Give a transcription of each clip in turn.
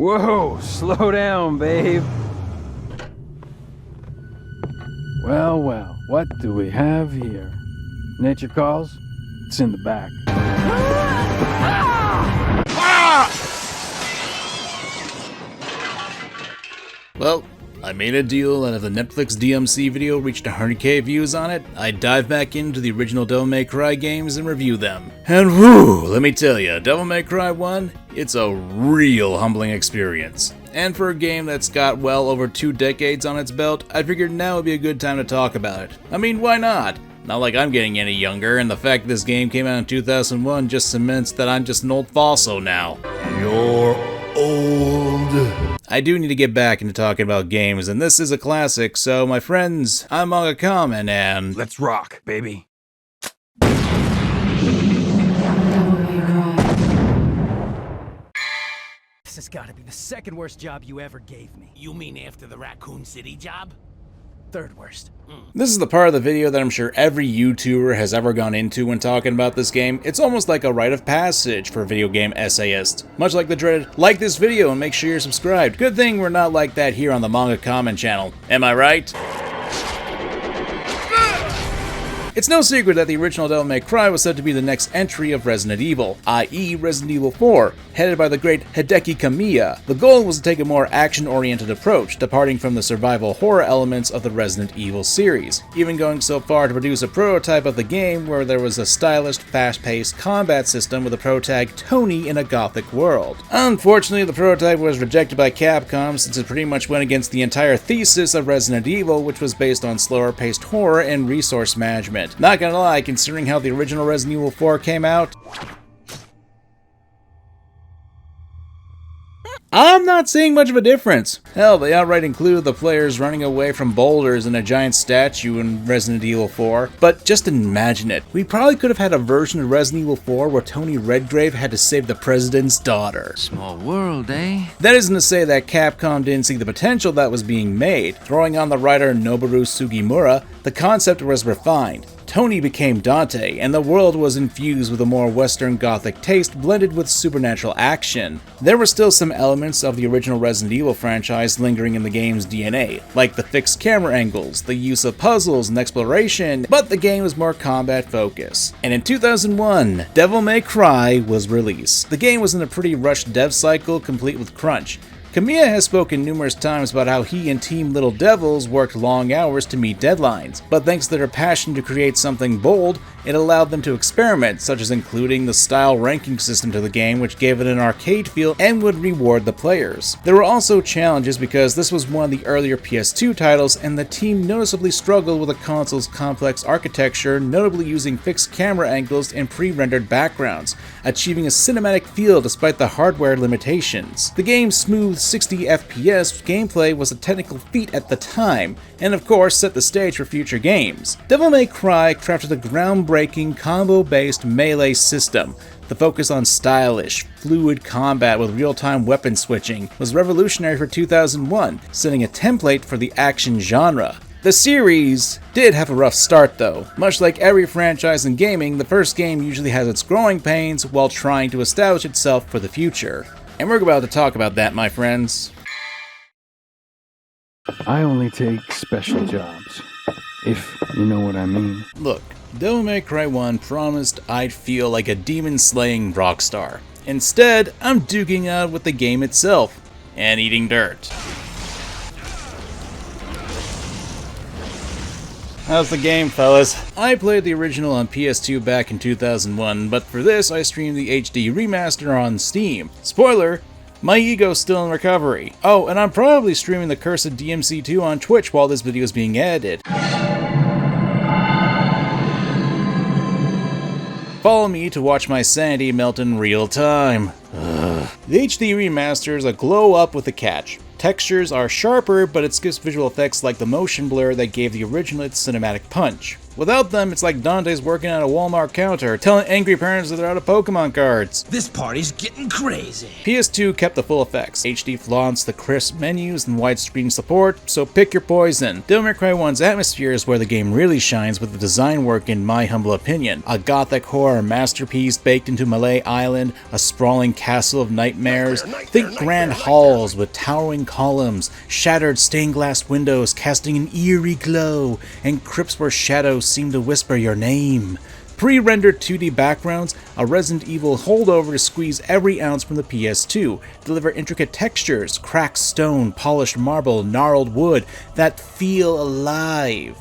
Whoa, slow down, babe. Well, well, what do we have here? Nature calls? It's in the back. Well, I made a deal, and if the Netflix DMC video reached 100k views on it, I'd dive back into the original Devil May Cry games and review them. And whew, let me tell you, Devil May Cry 1, it's a real humbling experience. And for a game that's got well over 2 decades on its belt, I figured now would be a good time to talk about it. I mean, why not? Not like I'm getting any younger, and the fact this game came out in 2001 just cements that I'm just an old fossil now. You're old. I do need to get back into talking about games, and this is a classic, so my friends, I'm MangaKamen, and Let's rock, baby. This has got to be the second worst job you ever gave me. You mean after the Raccoon City job? Third worst. this is the part of the video that I'm sure every YouTuber has ever gone into when talking about this game. It's almost like a rite of passage for video game essayists. Much like the dreaded, like this video and make sure you're subscribed. Good thing we're not like that here on the MangaKamen channel. Am I right? It's no secret that the original Devil May Cry was said to be the next entry of Resident Evil, i.e. Resident Evil 4, headed by the great Hideki Kamiya. The goal was to take a more action-oriented approach, departing from the survival horror elements of the Resident Evil series, even going so far to produce a prototype of the game where there was a stylish, fast-paced combat system with a protag Tony in a gothic world. Unfortunately, the prototype was rejected by Capcom since it pretty much went against the entire thesis of Resident Evil, which was based on slower-paced horror and resource management. Not gonna lie, considering how the original Resident Evil 4 came out, I'm not seeing much of a difference. Hell, they outright include the players running away from boulders in a giant statue in Resident Evil 4, but just imagine it. We probably could have had a version of Resident Evil 4 where Tony Redgrave had to save the president's daughter. Small world, eh? That isn't to say that Capcom didn't see the potential that was being made. Throwing on the writer Noboru Sugimura, the concept was refined. Tony became Dante, and the world was infused with a more Western Gothic taste blended with supernatural action. There were still some elements of the original Resident Evil franchise lingering in the game's DNA, like the fixed camera angles, the use of puzzles and exploration, but the game was more combat focused. And in 2001, Devil May Cry was released. The game was in a pretty rushed dev cycle, complete with crunch. Kamiya has spoken numerous times about how he and Team Little Devils worked long hours to meet deadlines, but thanks to their passion to create something bold, it allowed them to experiment, such as including the style ranking system to the game, which gave it an arcade feel and would reward the players. There were also challenges because this was one of the earlier PS2 titles, and the team noticeably struggled with the console's complex architecture, notably using fixed camera angles and pre-rendered backgrounds, achieving a cinematic feel despite the hardware limitations. The game's smooth 60 FPS gameplay was a technical feat at the time, and of course set the stage for future games. Devil May Cry crafted a groundbreaking combo-based melee system. The focus on stylish, fluid combat with real-time weapon switching was revolutionary for 2001, setting a template for the action genre. The series did have a rough start though. Much like every franchise in gaming, the first game usually has its growing pains while trying to establish itself for the future. And we're about to talk about that, my friends. I only take special jobs, if you know what I mean. Look, Devil May Cry 1 promised I'd feel like a demon-slaying rock star. Instead, I'm duking out with the game itself, and eating dirt. How's the game, fellas? I played the original on PS2 back in 2001, but for this I streamed the HD remaster on Steam. Spoiler, my ego's still in recovery. Oh, and I'm probably streaming the cursed DMC2 on Twitch while this video is being edited. Follow me to watch my sanity melt in real time. Ugh. The HD remaster is a glow up with a catch. Textures are sharper, but it skips visual effects like the motion blur that gave the original its cinematic punch. Without them, it's like Dante's working at a Walmart counter, telling angry parents that they're out of Pokemon cards. This party's getting crazy. PS2 kept the full effects. HD flaunts the crisp menus and widescreen support, so pick your poison. Devil May Cry 1's atmosphere is where the game really shines with the design work in my humble opinion. A gothic horror masterpiece baked into Malay Island, a sprawling castle of nightmares. Think grand halls with towering columns, shattered stained glass windows casting an eerie glow, and crypts where shadows seem to whisper your name. Pre-rendered 2D backgrounds, a Resident Evil holdover to squeeze every ounce from the PS2, deliver intricate textures, cracked stone, polished marble, gnarled wood that feel alive.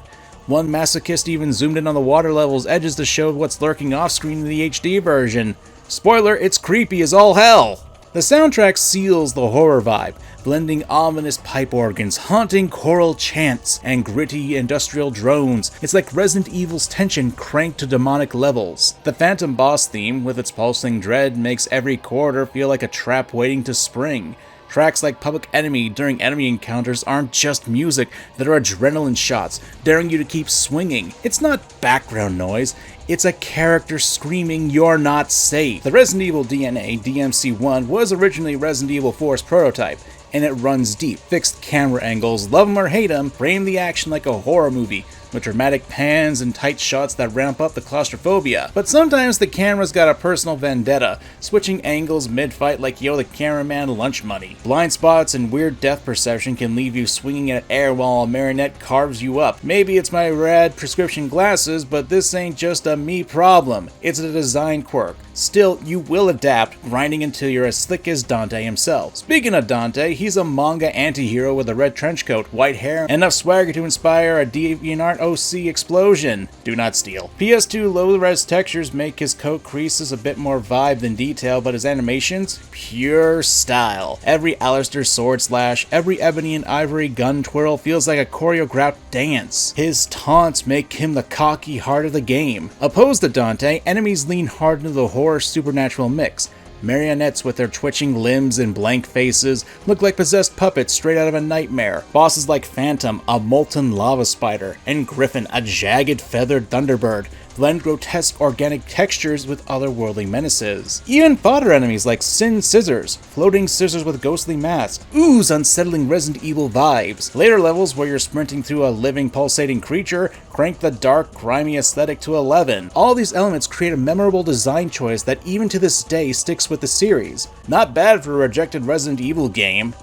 One masochist even zoomed in on the water level's edges to show what's lurking off-screen in the HD version. Spoiler, it's creepy as all hell! The soundtrack seals the horror vibe, blending ominous pipe organs, haunting choral chants, and gritty industrial drones. It's like Resident Evil's tension cranked to demonic levels. The Phantom boss theme, with its pulsing dread, makes every corridor feel like a trap waiting to spring. Tracks like Public Enemy during enemy encounters aren't just music, they're adrenaline shots, daring you to keep swinging. It's not background noise, it's a character screaming you're not safe. The Resident Evil DNA DMC1 was originally Resident Evil 4's prototype, and it runs deep. Fixed camera angles, love 'em or hate 'em, frame the action like a horror movie, with dramatic pans and tight shots that ramp up the claustrophobia. But sometimes the camera's got a personal vendetta, switching angles mid-fight like you owe the cameraman lunch money. Blind spots and weird depth perception can leave you swinging at air while a marionette carves you up. Maybe it's my rad prescription glasses, but this ain't just a me problem. It's a design quirk. Still, you will adapt, grinding until you're as slick as Dante himself. Speaking of Dante, he's a manga anti-hero with a red trench coat, white hair, and enough swagger to inspire a DeviantArt OC explosion. Do not steal. PS2 low-res textures make his coat creases a bit more vibe than detail, but his animations? Pure style. Every Alistair sword slash, every ebony and ivory gun twirl feels like a choreographed dance. His taunts make him the cocky heart of the game. Opposed to Dante, enemies lean hard into the horror supernatural mix. Marionettes with their twitching limbs and blank faces look like possessed puppets straight out of a nightmare. Bosses like Phantom, a molten lava spider, and Griffin, a jagged feathered thunderbird, blend grotesque organic textures with otherworldly menaces. Even fodder enemies like Sin Scissors, floating scissors with ghostly masks, ooze unsettling Resident Evil vibes. Later levels where you're sprinting through a living pulsating creature crank the dark, grimy aesthetic to 11. All these elements create a memorable design choice that even to this day sticks with the series. Not bad for a rejected Resident Evil game.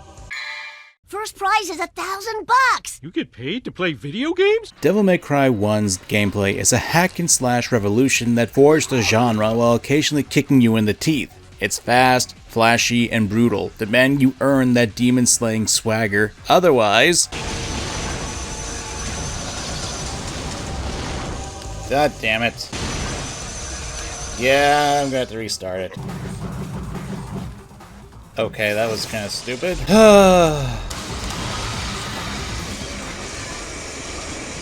First prize is $1,000. You get paid to play video games? Devil May Cry 1's gameplay is a hack-and-slash revolution that forged the genre while occasionally kicking you in the teeth. It's fast, flashy, and brutal, demanding you earn that demon-slaying swagger. Otherwise... God damn it. Yeah, I'm gonna have to restart it. Okay, that was kind of stupid.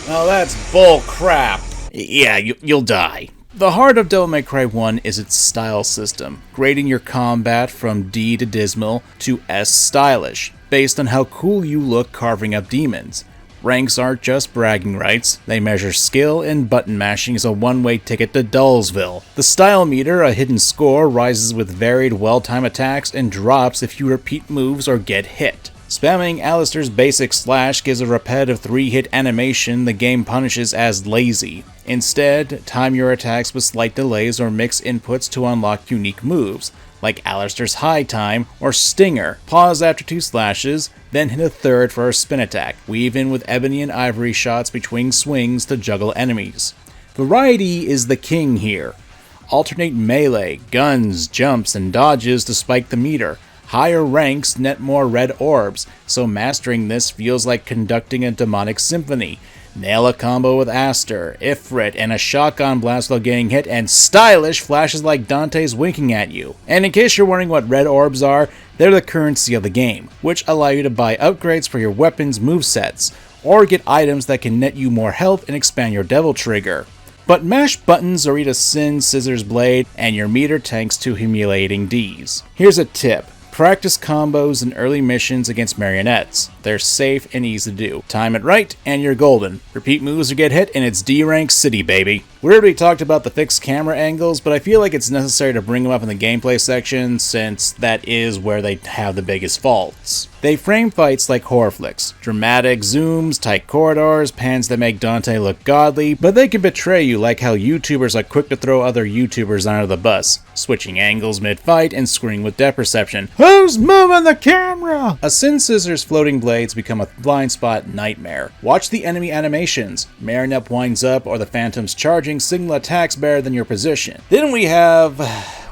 Oh, that's bull crap. Yeah, you'll die. The heart of Devil May Cry 1 is its style system, grading your combat from D to dismal to S stylish, based on how cool you look carving up demons. Ranks aren't just bragging rights, they measure skill, and button mashing is a one-way ticket to Dullsville. The style meter, a hidden score, rises with varied well-timed attacks and drops if you repeat moves or get hit. Spamming Alistair's basic slash gives a repetitive 3-hit animation the game punishes as lazy. Instead, time your attacks with slight delays or mix inputs to unlock unique moves, like Alistair's high time or Stinger. Pause after 2 slashes, then hit a third for a spin attack. Weave in with ebony and ivory shots between swings to juggle enemies. Variety is the king here. Alternate melee, guns, jumps, and dodges to spike the meter. Higher ranks net more red orbs, so mastering this feels like conducting a demonic symphony. Nail a combo with Aster, Ifrit, and a shotgun blast while getting hit, and stylish flashes like Dante's winking at you. And in case you're wondering what red orbs are, they're the currency of the game, which allow you to buy upgrades for your weapons' movesets, or get items that can net you more health and expand your devil trigger. But mash buttons or eat a Sin Scissors blade, and your meter tanks to humiliating Ds. Here's a tip. Practice combos in early missions against marionettes. They're safe and easy to do. Time it right, and you're golden. Repeat moves or get hit, and it's D-Rank City, baby. We already talked about the fixed camera angles, but I feel like it's necessary to bring them up in the gameplay section, since that is where they have the biggest faults. They frame fights like horror flicks. Dramatic zooms, tight corridors, pans that make Dante look godly, but they can betray you like how YouTubers are quick to throw other YouTubers under the bus, switching angles mid-fight and screwing with depth perception. Who's moving the camera? A Sin Scissor's floating blades become a blind spot nightmare. Watch the enemy animations. Marinette winds up or the Phantom's charging signal attacks better than your position. Then we have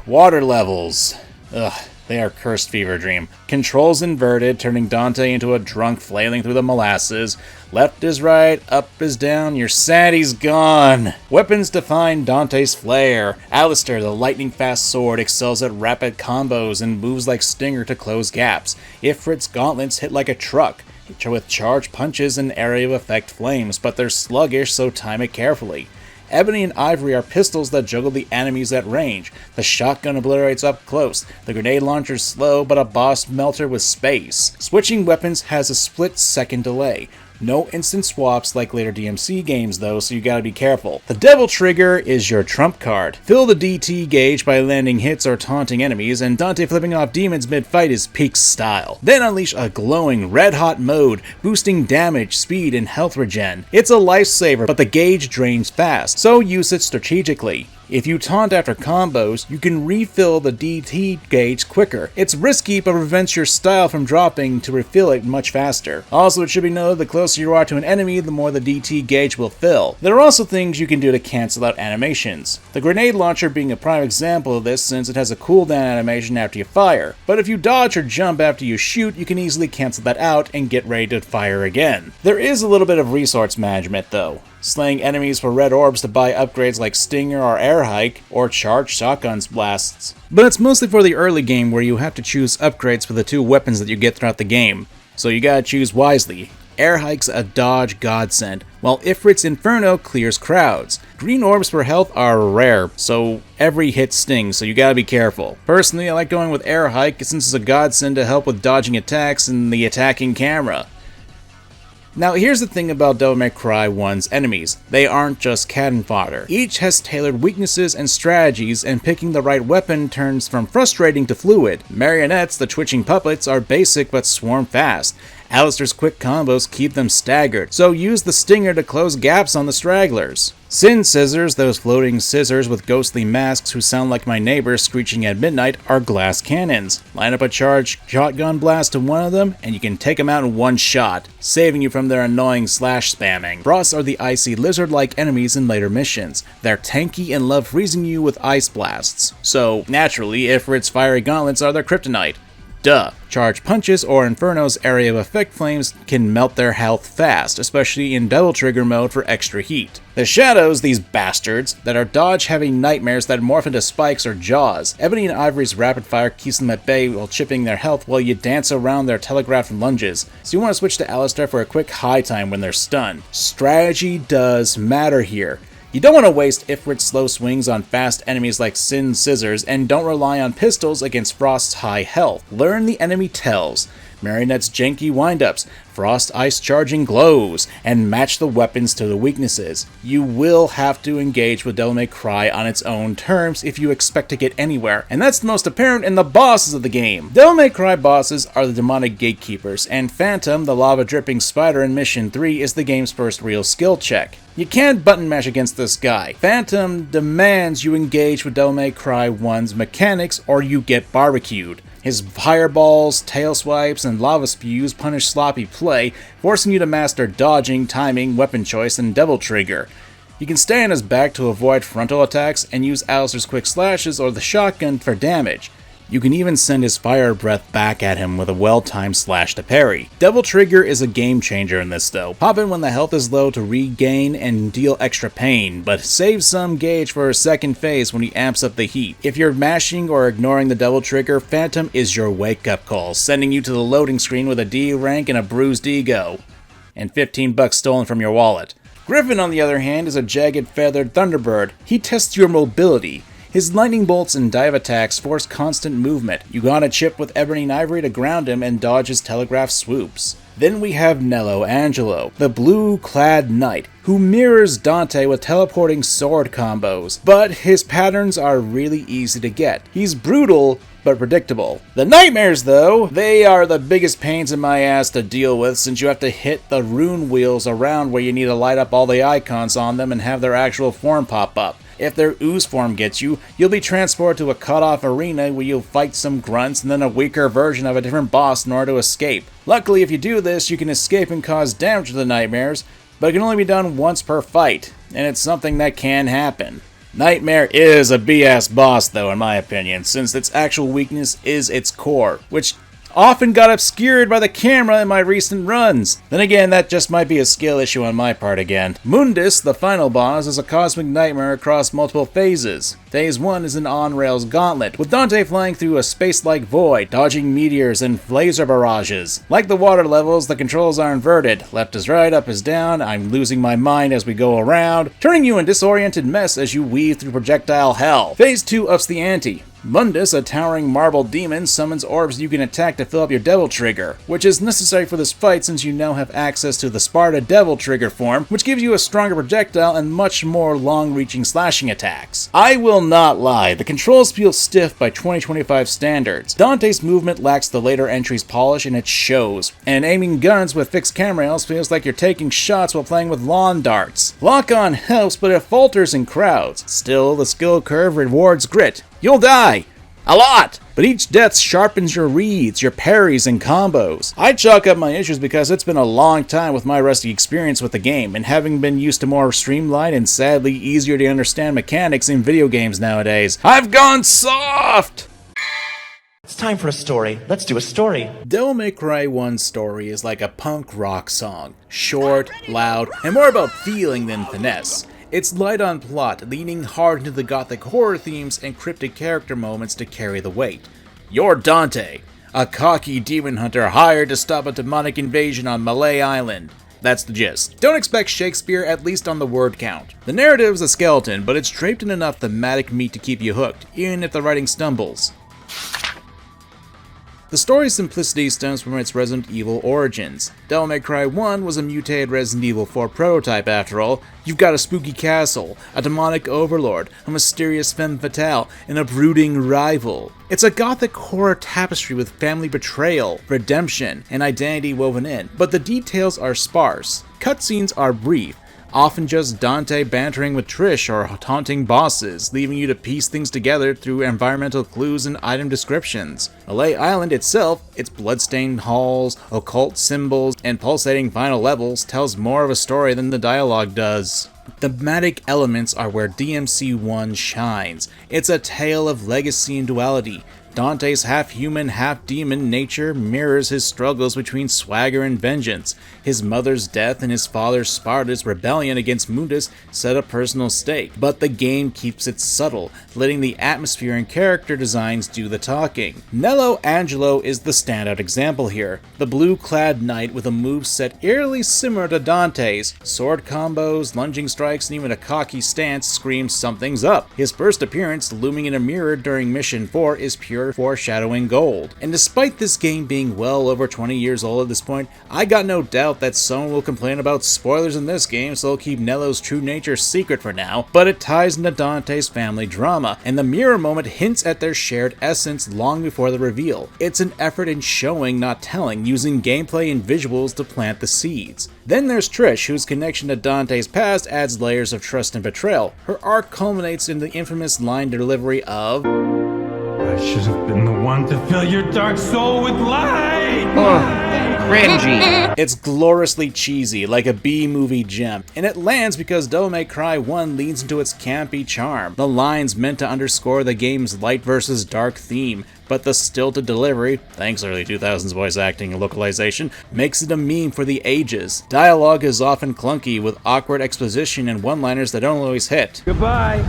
water levels. Ugh. They are cursed fever dream. Controls inverted, turning Dante into a drunk flailing through the molasses. Left is right, up is down, your sanity's gone. Weapons define Dante's flair. Alistair, the lightning-fast sword, excels at rapid combos and moves like Stinger to close gaps. Ifrit's gauntlets hit like a truck, with charged punches and area of effect flames, but they're sluggish, so time it carefully. Ebony and Ivory are pistols that juggle the enemies at range. The shotgun obliterates up close. The grenade launcher's slow, but a boss melter with space. Switching weapons has a split-second delay. No instant swaps like later DMC games though, so you gotta be careful. The Devil Trigger is your trump card. Fill the DT gauge by landing hits or taunting enemies, and Dante flipping off demons mid-fight is peak style. Then unleash a glowing red-hot mode, boosting damage, speed, and health regen. It's a lifesaver, but the gauge drains fast, so use it strategically. If you taunt after combos, you can refill the DT gauge quicker. It's risky, but prevents your style from dropping to refill it much faster. Also, it should be noted the closer you are to an enemy, the more the DT gauge will fill. There are also things you can do to cancel out animations. The grenade launcher being a prime example of this, since it has a cooldown animation after you fire. But if you dodge or jump after you shoot, you can easily cancel that out and get ready to fire again. There is a little bit of resource management though. Slaying enemies for red orbs to buy upgrades like Stinger or Air Hike, or charged shotguns blasts. But it's mostly for the early game where you have to choose upgrades for the two weapons that you get throughout the game, so you gotta choose wisely. Air Hike's a dodge godsend, while Ifrit's Inferno clears crowds. Green orbs for health are rare, so every hit stings, so you gotta be careful. Personally, I like going with Air Hike since it's a godsend to help with dodging attacks and the attacking camera. Now here's the thing about Devil May Cry 1's enemies. They aren't just cannon fodder. Each has tailored weaknesses and strategies, and picking the right weapon turns from frustrating to fluid. Marionettes, the twitching puppets, are basic but swarm fast. Alistair's quick combos keep them staggered, so use the Stinger to close gaps on the stragglers. Sin Scissors, those floating scissors with ghostly masks who sound like my neighbors screeching at midnight, are glass cannons. Line up a charged shotgun blast to one of them, and you can take them out in one shot, saving you from their annoying slash spamming. Frosts are the icy lizard-like enemies in later missions. They're tanky and love freezing you with ice blasts, so naturally Ifrit's fiery gauntlets are their kryptonite. Duh. Charged punches or Inferno's area of effect flames can melt their health fast, especially in Devil Trigger mode for extra heat. The Shadows, these bastards, that are dodge-heavy nightmares that morph into spikes or jaws. Ebony and Ivory's rapid fire keeps them at bay while chipping their health while you dance around their telegraphed lunges, so you want to switch to Alistair for a quick high time when they're stunned. Strategy does matter here. You don't want to waste Ifrit's slow swings on fast enemies like Sin Scissors, and don't rely on pistols against Frost's high health. Learn the enemy tells, Marionette's janky windups, Frost Ice charging glows, and match the weapons to the weaknesses. You will have to engage with Devil May Cry on its own terms if you expect to get anywhere, and that's the most apparent in the bosses of the game. Devil May Cry bosses are the demonic gatekeepers, and Phantom, the lava-dripping spider in Mission 3, is the game's first real skill check. You can't button mash against this guy. Phantom demands you engage with Devil May Cry 1's mechanics or you get barbecued. His fireballs, tail swipes, and lava spews punish sloppy play, forcing you to master dodging, timing, weapon choice, and Devil Trigger. You can stay on his back to avoid frontal attacks and use Alistair's quick slashes or the shotgun for damage. You can even send his fire breath back at him with a well-timed slash to parry. Devil Trigger is a game changer in this though. Pop in when the health is low to regain and deal extra pain, but save some gauge for a second phase when he amps up the heat. If you're mashing or ignoring the Devil Trigger, Phantom is your wake-up call, sending you to the loading screen with a D rank and a bruised ego. And $15 stolen from your wallet. Griffin, on the other hand, is a jagged feathered thunderbird. He tests your mobility. His lightning bolts and dive attacks force constant movement. You go on a chip with Ebony and Ivory to ground him and dodge his telegraph swoops. Then we have Nello Angelo, the blue-clad knight, who mirrors Dante with teleporting sword combos, but his patterns are really easy to get. He's brutal, but predictable. The nightmares, though, they are the biggest pains in my ass to deal with, since you have to hit the rune wheels around where you need to light up all the icons on them and have their actual form pop up. If their ooze form gets you, you'll be transported to a cut-off arena where you'll fight some grunts and then a weaker version of a different boss in order to escape. Luckily, if you do this, you can escape and cause damage to the nightmares, but it can only be done once per fight, and it's something that can happen. Nightmare is a BS boss, though, in my opinion, since its actual weakness is its core, which often got obscured by the camera in my recent runs. Then again, that just might be a skill issue on my part again. Mundus, the final boss, is a cosmic nightmare across multiple phases. Phase 1 is an on-rails gauntlet, with Dante flying through a space-like void, dodging meteors and laser barrages. Like the water levels, the controls are inverted. Left is right, up is down, I'm losing my mind as we go around, turning you in disoriented mess as you weave through projectile hell. Phase 2 ups the ante. Mundus, a towering marble demon, summons orbs you can attack to fill up your Devil Trigger, which is necessary for this fight since you now have access to the Sparta Devil Trigger form, which gives you a stronger projectile and much more long-reaching slashing attacks. I will not lie, the controls feel stiff by 2025 standards. Dante's movement lacks the later entry's polish and it shows, and aiming guns with fixed camera angles feels like you're taking shots while playing with lawn darts. Lock-on helps, but it falters in crowds. Still, the skill curve rewards grit. You'll die! A lot! But each death sharpens your reads, your parries, and combos. I chalk up my issues because it's been a long time with my rusty experience with the game, and having been used to more streamlined and sadly easier to understand mechanics in video games nowadays, I've gone soft! It's time for a story. Let's do a story. Devil May Cry 1's story is like a punk rock song. Short, loud, and more about feeling than finesse. It's light on plot, leaning hard into the gothic horror themes and cryptic character moments to carry the weight. You're Dante, a cocky demon hunter hired to stop a demonic invasion on Malay Island. That's the gist. Don't expect Shakespeare, at least on the word count. The narrative's a skeleton, but it's draped in enough thematic meat to keep you hooked, even if the writing stumbles. The story's simplicity stems from its Resident Evil origins. Devil May Cry 1 was a mutated Resident Evil 4 prototype after all. You've got a spooky castle, a demonic overlord, a mysterious femme fatale, and a brooding rival. It's a gothic horror tapestry with family betrayal, redemption, and identity woven in, but the details are sparse. Cutscenes are brief, often just Dante bantering with Trish or taunting bosses, leaving you to piece things together through environmental clues and item descriptions. Malay Island itself, its bloodstained halls, occult symbols, and pulsating final levels tells more of a story than the dialogue does. Thematic elements are where DMC1 shines. It's a tale of legacy and duality. Dante's half-human, half-demon nature mirrors his struggles between swagger and vengeance. His mother's death and his father Sparta's rebellion against Mundus set a personal stake, but the game keeps it subtle, letting the atmosphere and character designs do the talking. Nello Angelo is the standout example here. The blue-clad knight with a moveset eerily similar to Dante's. Sword combos, lunging strikes, and even a cocky stance screams something's up. His first appearance, looming in a mirror during Mission 4, is pure foreshadowing gold. And despite this game being well over 20 years old at this point, I got no doubt that someone will complain about spoilers in this game, so I'll keep Nello's true nature secret for now, but it ties into Dante's family drama, and the mirror moment hints at their shared essence long before the reveal. It's an effort in showing, not telling, using gameplay and visuals to plant the seeds. Then there's Trish, whose connection to Dante's past adds layers of trust and betrayal. Her arc culminates in the infamous line delivery of, "I should have been the one to fill your dark soul with light!" Cringy. It's gloriously cheesy, like a B-movie gem, and it lands because Devil May Cry 1 leans into its campy charm. The lines meant to underscore the game's light versus dark theme, but the stilted delivery, thanks early 2000s voice acting and localization, makes it a meme for the ages. Dialogue is often clunky, with awkward exposition and one-liners that don't always hit. Goodbye,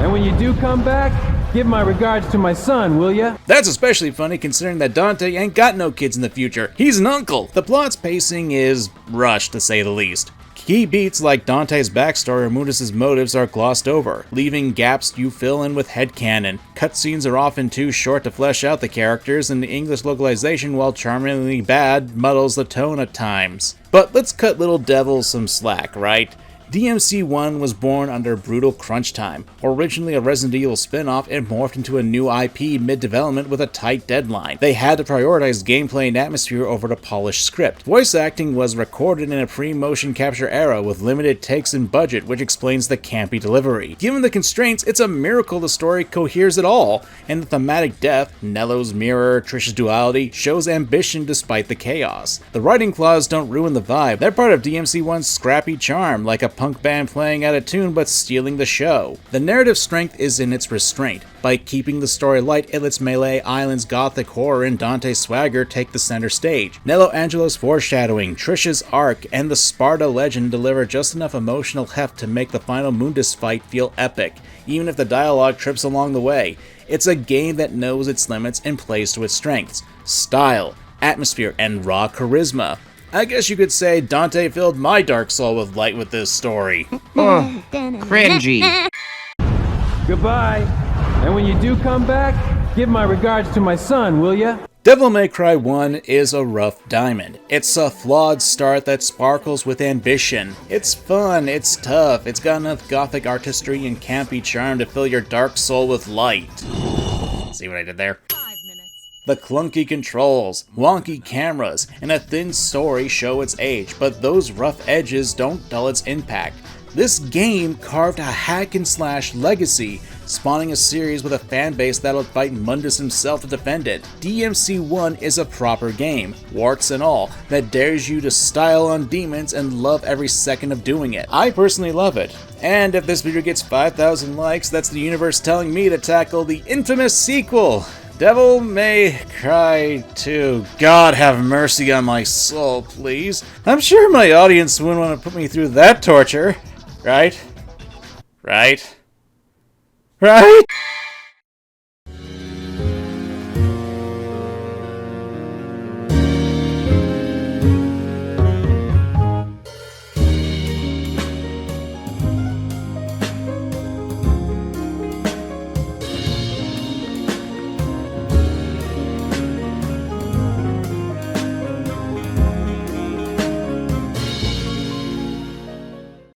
and when you do come back, give my regards to my son, will ya? That's especially funny considering that Dante ain't got no kids in the future. He's an uncle. The plot's pacing is rushed, to say the least. Key beats like Dante's backstory or Mundus' motives are glossed over, leaving gaps you fill in with headcanon. Cutscenes are often too short to flesh out the characters, and the English localization, while charmingly bad, muddles the tone at times. But let's cut Little Devil some slack, right? DMC1 was born under brutal crunch time. Originally a Resident Evil spin-off, it morphed into a new IP mid-development with a tight deadline. They had to prioritize gameplay and atmosphere over the polished script. Voice acting was recorded in a pre-motion capture era with limited takes and budget, which explains the campy delivery. Given the constraints, it's a miracle the story coheres at all, and the thematic depth, Nello's mirror, Trish's duality, shows ambition despite the chaos. The writing flaws don't ruin the vibe. They're part of DMC1's scrappy charm, like a punk band playing out of tune but stealing the show. The narrative strength is in its restraint. By keeping the story light, it lets Melee Island's gothic horror and Dante's swagger take the center stage. Nello Angelo's foreshadowing, Trish's arc, and the Sparta legend deliver just enough emotional heft to make the final Mundus fight feel epic, even if the dialogue trips along the way. It's a game that knows its limits and plays to its strengths: style, atmosphere, and raw charisma. I guess you could say Dante filled my dark soul with light with this story. Cringy. Goodbye. And when you do come back, give my regards to my son, will ya? Devil May Cry 1 is a rough diamond. It's a flawed start that sparkles with ambition. It's fun, it's tough, it's got enough gothic artistry and campy charm to fill your dark soul with light. See what I did there? The clunky controls, wonky cameras, and a thin story show its age, but those rough edges don't dull its impact. This game carved a hack-and-slash legacy, spawning a series with a fanbase that'll fight Mundus himself to defend it. DMC1 is a proper game, warts and all, that dares you to style on demons and love every second of doing it. I personally love it. And if this video gets 5,000 likes, that's the universe telling me to tackle the infamous sequel, Devil May Cry 2. God have mercy on my soul, please. I'm sure my audience wouldn't want to put me through that torture. Right? Right? Right?